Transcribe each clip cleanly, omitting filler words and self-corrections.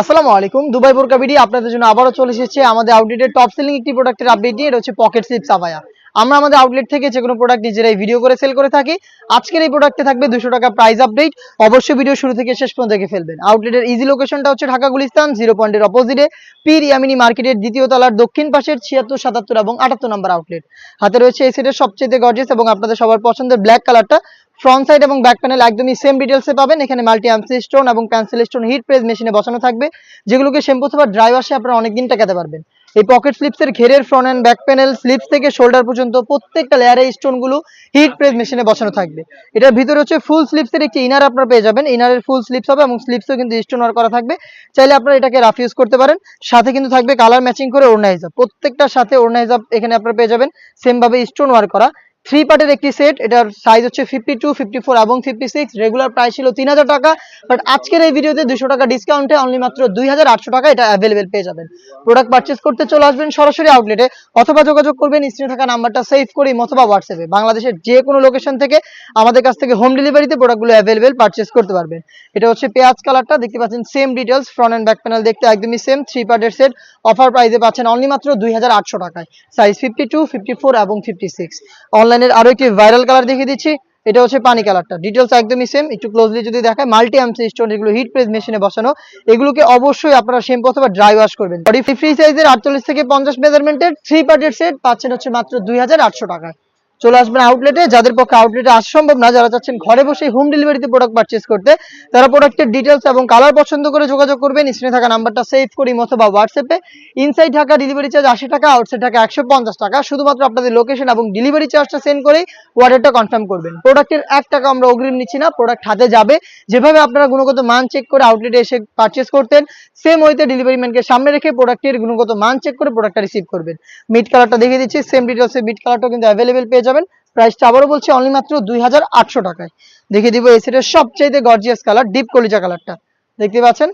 আসসালামু আলাইকুম। দুবাই বোরকা বিডি আপনাদের জন্য আবারও চলে এসেছে আমাদের আউটলেটের টপ সেলিং একটি প্রোডাক্টের আপডেট নিয়ে। এটা হচ্ছে পকেট স্লিপস আবায়া। আমরা আমাদের আউটলেট থেকে যে কোনো প্রোডাক্ট নিজেরাই ভিডিও করে সেল করে থাকি। আজকের এই প্রোডাক্টে থাকবে 200 টাকা প্রাইস আপডেট। অবশ্যই ভিডিও শুরু থেকে শেষ পর্যন্ত দেখে ফেলবেন। আউটলেটের ইজি লোকেশনটা হচ্ছে ঢাকা গুলিস্তান 0 পয়েন্টের অপোজিটে পীর ইয়ামিনী মার্কেটের দ্বিতীয় তলার দক্ষিণ পাশের 76, 77 এবং 78 নম্বর আউটলেট। হাতে রয়েছে এই সেটের সবচেয়ে গর্জিয়াস এবং আপনাদের সবার পছন্দের ব্ল্যাক কালারটা। ফ্রন্ট সাইড এবং ব্যাক প্যানেল একদমই সেম ডিটেলসে পাবেন। এখানে মাল্টি আর্মসি স্টোন এবং পেন্সিল স্টোন হিট প্রেস মেশিনে বসানো থাকবে, যেগুলোকে শ্যাম্পু অথবা ড্রাই ওয়াশে আপনারা অনেকদিন টেকাতে পারবেন। এই পকেট স্লিপসের ঘেরের front and back panel slips থেকে শোল্ডার পর্যন্ত প্রত্যেকটা লেয়ারে স্টোনগুলো হিট প্রেস মেশিনে বসানো থাকবে। এটার ভিতরে হচ্ছে ফুল স্লিপসের একটি ইনার আপনারা পেয়ে যাবেন। ইনারের ফুল স্লিপস হবে এবং স্লিপসও কিন্তু স্টোন ওয়ার্ক করা থাকবে। চাইলে আপনারা এটাকে রাফ ইউজ করতে পারেন। সাথে কিন্তু থাকবে কালার ম্যাচিং করে ওড়না হিজাব। প্রত্যেকটার সাথে ওড়না হিজাব এখানে আপনারা পেয়ে যাবেন সেম ভাবে স্টোন ওয়ার্ক করা। 3 পার্টের একটি সেট। এটার সাইজ হচ্ছে 52, 54 এবং 56। রেগুলার প্রাইস ছিল 3000 টাকা, বাট আজকের এই ভিডিওতে 200 টাকা ডিসকাউন্টে অনলি মাত্র 2800 টাকা এটা অ্যাভেলেবেল পেয়ে যাবেন। প্রোডাক্ট পারচেজ করতে চলে আসবেন সরাসরি আউটলেটে, অথবা যোগাযোগ করবেন স্ক্রিনে থাকা নাম্বারটা সেভ করে অথবা হোয়াটসঅ্যাপে। বাংলাদেশের যে কোনো লোকেশন থেকে আমাদের কাছ থেকে হোম ডেলিভারিতে প্রোডাক্টগুলো অ্যাভেলেবেল পারচেজ করতে পারবেন। এটা হচ্ছে পেঁয়াজ কালারটা, দেখতে পাচ্ছেন same details, front and back panel দেখতে একদমই সেম। 3 পার্টের সেট অফার প্রাইসে পাচ্ছেন অনলি মাত্র 2800 টাকায়, সাইজ 52, 54 এবং 56। অনলাইনের আরো একটি ভাইরাল কালার দেখিয়ে দিচ্ছি। এটা হচ্ছে পানি কালারটা, ডিটেলস একদমই সেম। একটু ক্লোজলি যদি দেখায়, মাল্টি আর্মসি স্টোন, এগুলো হিট প্রেস মেশিনে বসানো। এগুলোকে অবশ্যই আপনারা শ্যাম্পু অথবা ড্রাই ওয়াশ করবেন। বডি ফ্রি সাইজের 48 থেকে 50 মেজারমেন্টের 3 পার্টের সেট পাচ্ছেন হচ্ছে মাত্র 2800 টাকায়। চলে আসবেন আউটলেটে। যাদের পক্ষে আউটলেটে আসা সম্ভব না, যারা চাচ্ছেন ঘরে বসে হোম ডেলিভারিতে প্রোডাক্ট পারচেজ করতে, তারা প্রোডাক্টের ডিটেলস এবং কালার পছন্দ করে যোগাযোগ করবেন। স্ক্রিনে থাকা নাম্বারটা সেভ করি অথবা হোয়াটসঅ্যাপে। ইনসাইড ঢাকা ডেলিভারি চার্জ 80 টাকা, আউটসাইড ঢাকা 150 টাকা। শুধুমাত্র আপনাদের লোকেশন এবং ডেলিভারি চার্জটা সেন্ড করেই অর্ডারটা কনফার্ম করবেন। প্রোডাক্টের 1 টাকা আমরা অগ্রিম নিচ্ছি না, প্রোডাক্ট হাতে যাবে। যেভাবে আপনারা গুণগত মান চেক করে আউটলেটে এসে পারচেজ করতেন, সেম ওয়েতে ডেলিভারি ম্যানকে সামনে রেখে প্রোডাক্টের গুণগত মান চেক করে প্রোডাক্টটা রিসিভ করবেন। মিড কালারটা দেখিয়ে দিচ্ছি, সেম ডিটেলসে মিড কালারটাও কিন্তু অ্যাভেলেবেল পেয়ে যাবেন। প্রাইসটা আবারও বলছি অনলি মাত্র 2800 টাকায়। দেখিয়ে দিব এই সেটের সবচেয়ে গর্জিয়াস কালার, ডিপ কলিজা কালারটা। দেখতে পাচ্ছেন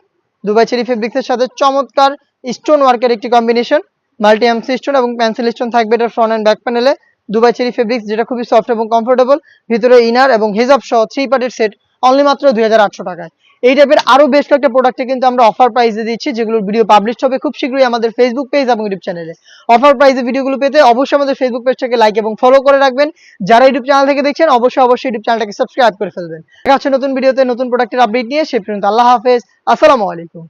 দুবাই চেরি ফেব্রিক্সের সাথে চমৎকার স্টোন ওয়ার্কের একটি কম্বিনেশন। মাল্টি এমসি স্টোন এবং পেন্সিল স্টোন থাকবে এটার ফ্রন্ট এন্ড ব্যাক প্যানেলে। দুবাই চেরি ফেব্রিক্স, যেটা খুবই সফট এবং কমফোর্টেবল। ভিতরে ইনার এবং হিজাব সহ 3 পার্টের সেট অনলি মাত্র 2800 টাকায়। এই টাইপের আরো বেশ কয়েকটা প্রোডাক্টে কিন্তু আমরা অফার প্রাইসে দিচ্ছি, যেগুলোর ভিডিও পাবলিশ হবে খুব শীঘ্রই আমাদের ফেসবুক পেজ এবং ইউটিউব চ্যানেলে। অফার প্রাইসে ভিডিওগুলো পেতে অবশ্যই আমাদের ফেসবুক পেজটাকে লাইক এবং ফলো করে রাখবেন। যারা ইউটিউব চ্যানেল থেকে দেখছেন অবশ্যই ইউটিউব চ্যানেলটাকে সাবস্ক্রাইব করে ফেলবেন। দেখা হচ্ছে নতুন ভিডিওতে নতুন প্রোডাক্টের আপডেট নিয়ে। সে পর্যন্ত আল্লাহ হাফেজ, আসসালামু আলাইকুম।